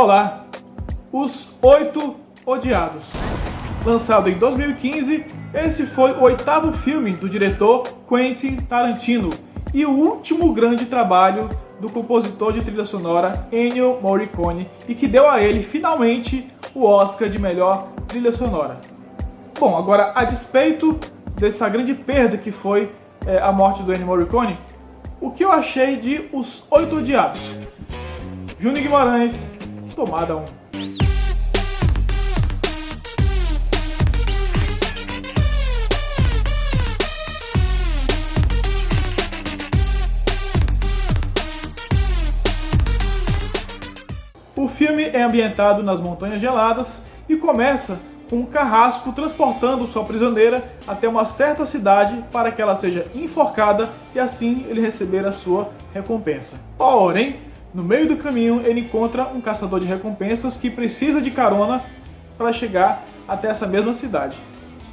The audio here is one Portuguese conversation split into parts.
Olá, Os Oito Odiados. Lançado em 2015, esse foi o 8º filme do diretor Quentin Tarantino e o último grande trabalho do compositor de trilha sonora Ennio Morricone, e que deu a ele finalmente o Oscar de melhor trilha sonora. Bom, agora, a despeito dessa grande perda que foi a morte do Ennio Morricone, o que eu achei de Os Oito Odiados? Júnior Guimarães, tomada 1. O filme é ambientado nas Montanhas Geladas e começa com um carrasco transportando sua prisioneira até uma certa cidade para que ela seja enforcada e assim ele receber a sua recompensa. Porém, no meio do caminho ele encontra um caçador de recompensas que precisa de carona para chegar até essa mesma cidade.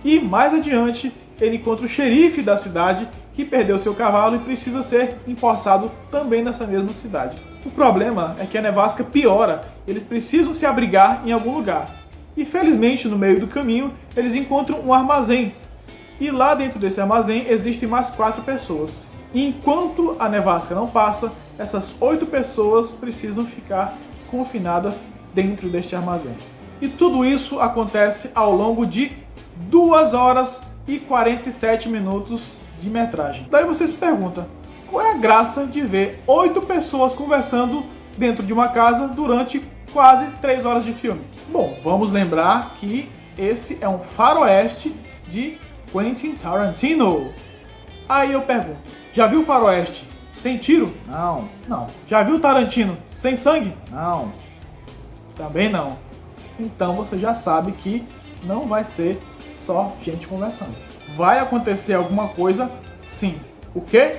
E mais adiante ele encontra o xerife da cidade que perdeu seu cavalo e precisa ser empossado também nessa mesma cidade. O problema é que a nevasca piora, eles precisam se abrigar em algum lugar. E felizmente, no meio do caminho, eles encontram um armazém. E lá dentro desse armazém existem mais 4 pessoas. E enquanto a nevasca não passa, essas 8 pessoas precisam ficar confinadas dentro deste armazém. E tudo isso acontece ao longo de 2 horas e 47 minutos de metragem. Daí você se pergunta, qual é a graça de ver 8 pessoas conversando dentro de uma casa durante quase 3 horas de filme? Bom, vamos lembrar que esse é um faroeste de Quentin Tarantino. Aí eu pergunto, já viu faroeste sem tiro? Não. Não. Já viu Tarantino sem sangue? Não. Também não. Então você já sabe que não vai ser só gente conversando. Vai acontecer alguma coisa, sim. O quê?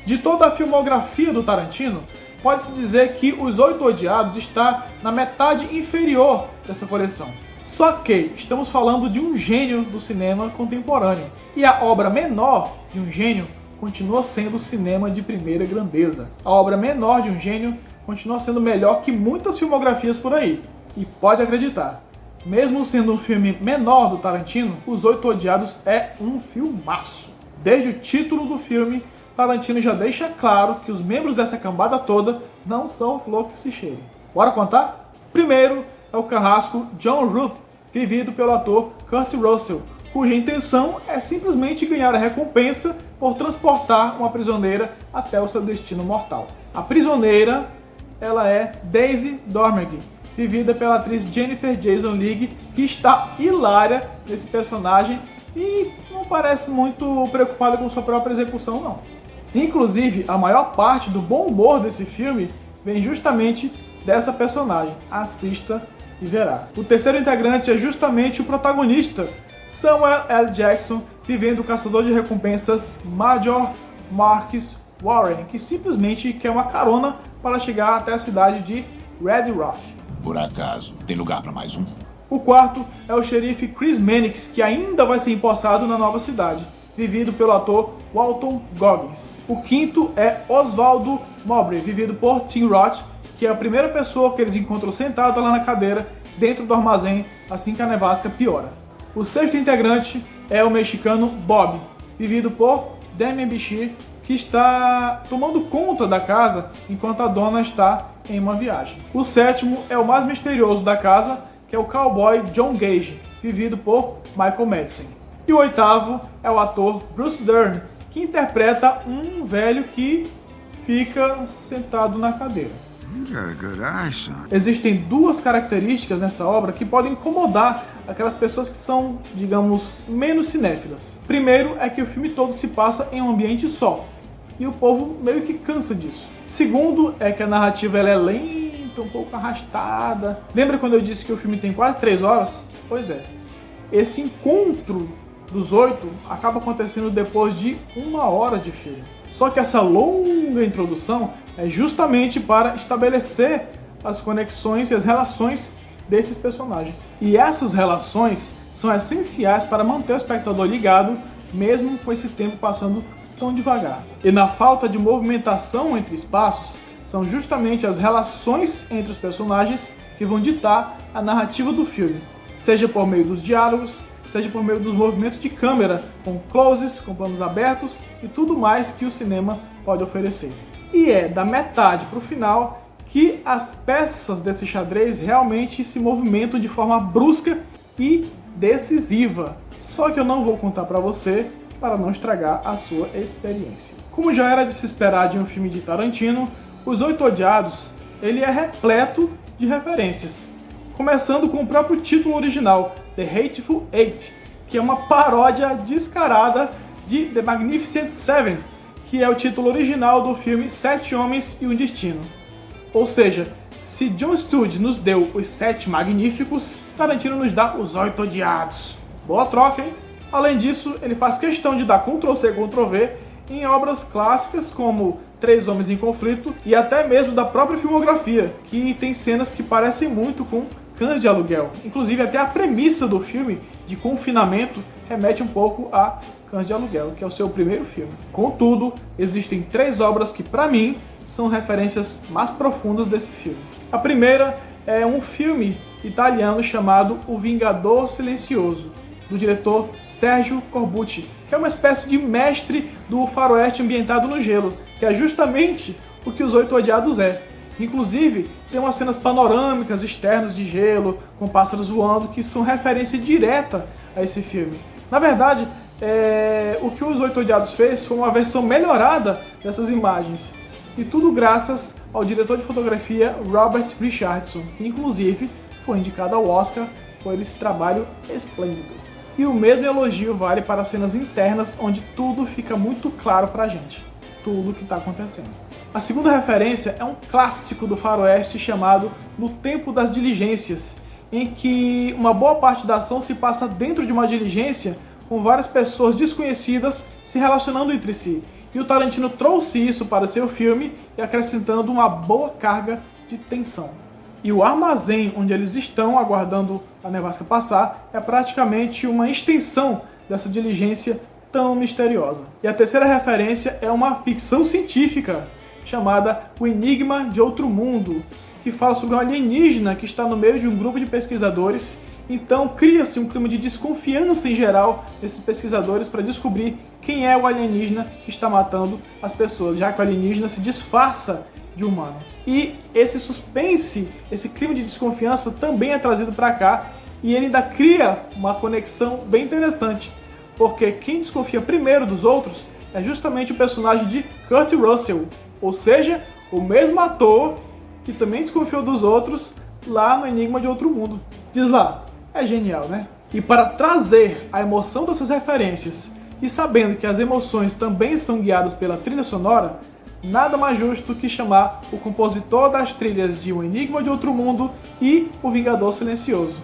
De toda a filmografia do Tarantino, pode-se dizer que Os Oito Odiados está na metade inferior dessa coleção. Só que estamos falando de um gênio do cinema contemporâneo. E a obra menor de um gênio continua sendo cinema de primeira grandeza. A obra menor de um gênio continua sendo melhor que muitas filmografias por aí. E pode acreditar, mesmo sendo um filme menor do Tarantino, Os Oito Odiados é um filmaço. Desde o título do filme, Tarantino já deixa claro que os membros dessa cambada toda não são flor que se cheire. Bora contar? Primeiro é o carrasco John Ruth, vivido pelo ator Kurt Russell, cuja intenção é simplesmente ganhar a recompensa por transportar uma prisioneira até o seu destino mortal. A prisioneira, ela é Daisy Dormegg, vivida pela atriz Jennifer Jason Leigh, que está hilária nesse personagem e não parece muito preocupada com sua própria execução, não. Inclusive, a maior parte do bom humor desse filme vem justamente dessa personagem. Assista e verá. O terceiro integrante é justamente o protagonista, Samuel L. Jackson, vivendo o caçador de recompensas Major Marcus Warren, que simplesmente quer uma carona para chegar até a cidade de Red Rock. Por acaso, tem lugar para mais um? O quarto é o xerife Chris Mannix, que ainda vai ser empossado na nova cidade, vivido pelo ator Walton Goggins. O quinto é Oswaldo Mowbray, vivido por Tim Roth, que é a primeira pessoa que eles encontram sentada lá na cadeira dentro do armazém assim que a nevasca piora. O sexto integrante é o mexicano Bob, vivido por Demian Bichir, que está tomando conta da casa enquanto a dona está em uma viagem. O sétimo é o mais misterioso da casa, que é o cowboy John Gage, vivido por Michael Madsen. E o oitavo é o ator Bruce Dern, que interpreta um velho que fica sentado na cadeira. Existem 2 características nessa obra que podem incomodar aquelas pessoas que são, digamos, menos cinéfilas. Primeiro é que o filme todo se passa em um ambiente só, e o povo meio que cansa disso. Segundo é que a narrativa ela é lenta, um pouco arrastada. Lembra quando eu disse que o filme tem quase 3 horas? Pois é. Esse encontro dos 8 acaba acontecendo depois de 1 hora de filme. Só que essa longa introdução é justamente para estabelecer as conexões e as relações desses personagens. E essas relações são essenciais para manter o espectador ligado, mesmo com esse tempo passando tão devagar. E na falta de movimentação entre espaços, São justamente as relações entre os personagens que vão ditar a narrativa do filme, seja por meio dos diálogos, seja por meio dos movimentos de câmera, com closes, com planos abertos e tudo mais que o cinema pode oferecer. E é da metade para o final que as peças desse xadrez realmente se movimentam de forma brusca e decisiva. Só que eu não vou contar para você para não estragar a sua experiência. Como já era de se esperar de um filme de Tarantino, Os Oito Odiados ele é repleto de referências. Começando com o próprio título original, The Hateful Eight, que é uma paródia descarada de The Magnificent Seven, que é o título original do filme Sete Homens e um Destino. Ou seja, se Jon Stewart nos deu os Sete Magníficos, Tarantino nos dá os Oito Odiados. Boa troca, hein? Além disso, ele faz questão de dar Ctrl+C, Ctrl+V em obras clássicas como Três Homens em Conflito e até mesmo da própria filmografia, que tem cenas que parecem muito com Cães de Aluguel. Inclusive, até a premissa do filme de confinamento remete um pouco a Cães de Aluguel, que é o seu primeiro filme. Contudo, existem três obras que, para mim, são referências mais profundas desse filme. A primeira é um filme italiano chamado O Vingador Silencioso, do diretor Sergio Corbucci, que é uma espécie de mestre do faroeste ambientado no gelo, que é justamente o que Os Oito Odiados é. Inclusive, tem umas cenas panorâmicas externas de gelo, com pássaros voando, que são referência direta a esse filme. Na verdade, o que Os Oito Odiados fez foi uma versão melhorada dessas imagens. E tudo graças ao diretor de fotografia Robert Richardson, que inclusive foi indicado ao Oscar por esse trabalho esplêndido. E o mesmo elogio vale para as cenas internas, onde tudo fica muito claro pra gente. Tudo o que está acontecendo. A segunda referência é um clássico do faroeste chamado No Tempo das Diligências, em que uma boa parte da ação se passa dentro de uma diligência com várias pessoas desconhecidas se relacionando entre si. E o Tarantino trouxe isso para seu filme e acrescentando uma boa carga de tensão. E o armazém onde eles estão aguardando a nevasca passar é praticamente uma extensão dessa diligência tão misteriosa. E a terceira referência é uma ficção científica chamada O Enigma de Outro Mundo, que fala sobre um alienígena que está no meio de um grupo de pesquisadores. Então cria-se um clima de desconfiança em geral desses pesquisadores para descobrir quem é o alienígena que está matando as pessoas, já que o alienígena se disfarça de humano. E esse suspense, esse clima de desconfiança também é trazido para cá, e ele ainda cria uma conexão bem interessante, porque quem desconfia primeiro dos outros é justamente o personagem de Kurt Russell, ou seja, o mesmo ator que também desconfiou dos outros lá no Enigma de Outro Mundo. Diz lá, é genial, né? E para trazer a emoção dessas referências, e sabendo que as emoções também são guiadas pela trilha sonora, nada mais justo que chamar o compositor das trilhas de O Enigma de Outro Mundo e O Vingador Silencioso.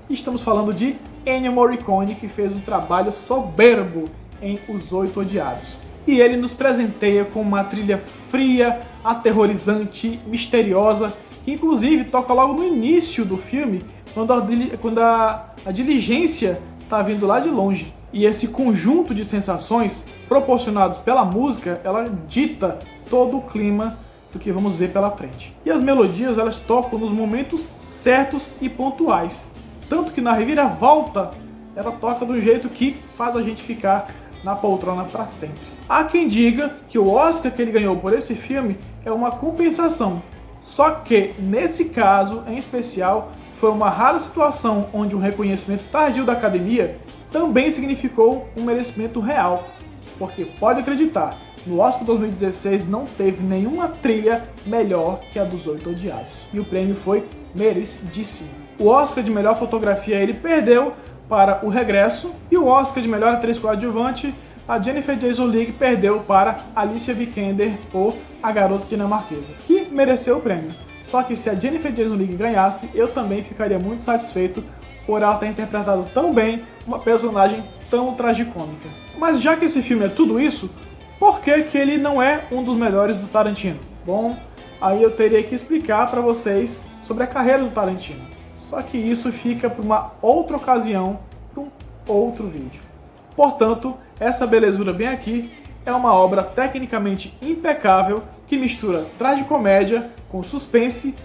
Estamos falando de Ennio Morricone, que fez um trabalho soberbo em Os Oito Odiados. E ele nos presenteia com uma trilha fria, aterrorizante, misteriosa, que inclusive toca logo no início do filme, quando a diligência está vindo lá de longe. E esse conjunto de sensações proporcionados pela música, ela dita todo o clima do que vamos ver pela frente. E as melodias, elas tocam nos momentos certos e pontuais. Tanto que na reviravolta, ela toca do jeito que faz a gente ficar na poltrona para sempre. Há quem diga que o Oscar que ele ganhou por esse filme é uma compensação. Só que, nesse caso em especial, foi uma rara situação onde um reconhecimento tardio da academia também significou um merecimento real. Porque, pode acreditar, no Oscar 2016 não teve nenhuma trilha melhor que a dos Oito Odiados. E o prêmio foi merecidíssimo. O Oscar de melhor fotografia ele perdeu para O Regresso, e o Oscar de melhor atriz coadjuvante, a Jennifer Jason Leigh perdeu para Alicia Vikander por A Garota Dinamarquesa, que mereceu o prêmio. Só que se a Jennifer Jason Leigh ganhasse, eu também ficaria muito satisfeito por ela ter interpretado tão bem uma personagem tão tragicômica. Mas já que esse filme é tudo isso, por que que ele não é um dos melhores do Tarantino? Bom, aí eu teria que explicar para vocês sobre a carreira do Tarantino. Só que isso fica para uma outra ocasião, para um outro vídeo. Portanto, essa belezura bem aqui é uma obra tecnicamente impecável que mistura tragicomédia com suspense,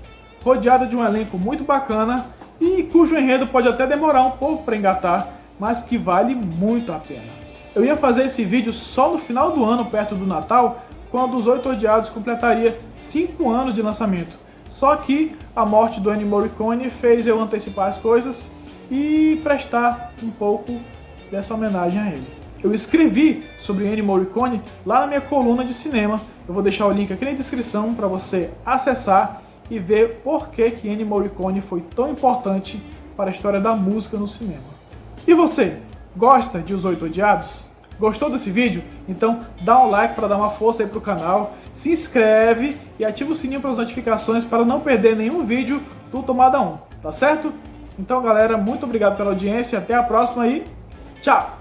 rodeada de um elenco muito bacana e cujo enredo pode até demorar um pouco para engatar, mas que vale muito a pena. Eu ia fazer esse vídeo só no final do ano, perto do Natal, quando Os Oito Odiados completaria 5 anos de lançamento. Só que a morte do Ennio Morricone fez eu antecipar as coisas e prestar um pouco dessa homenagem a ele. Eu escrevi sobre Ennio Morricone lá na minha coluna de cinema. Eu vou deixar o link aqui na descrição para você acessar e ver por que Ennio Morricone foi tão importante para a história da música no cinema. E você, gosta de Os Oito Odiados? Gostou desse vídeo? Então dá um like para dar uma força aí pro canal, se inscreve e ativa o sininho para as notificações para não perder nenhum vídeo do Tomada 1, tá certo? Então galera, muito obrigado pela audiência, até a próxima e tchau!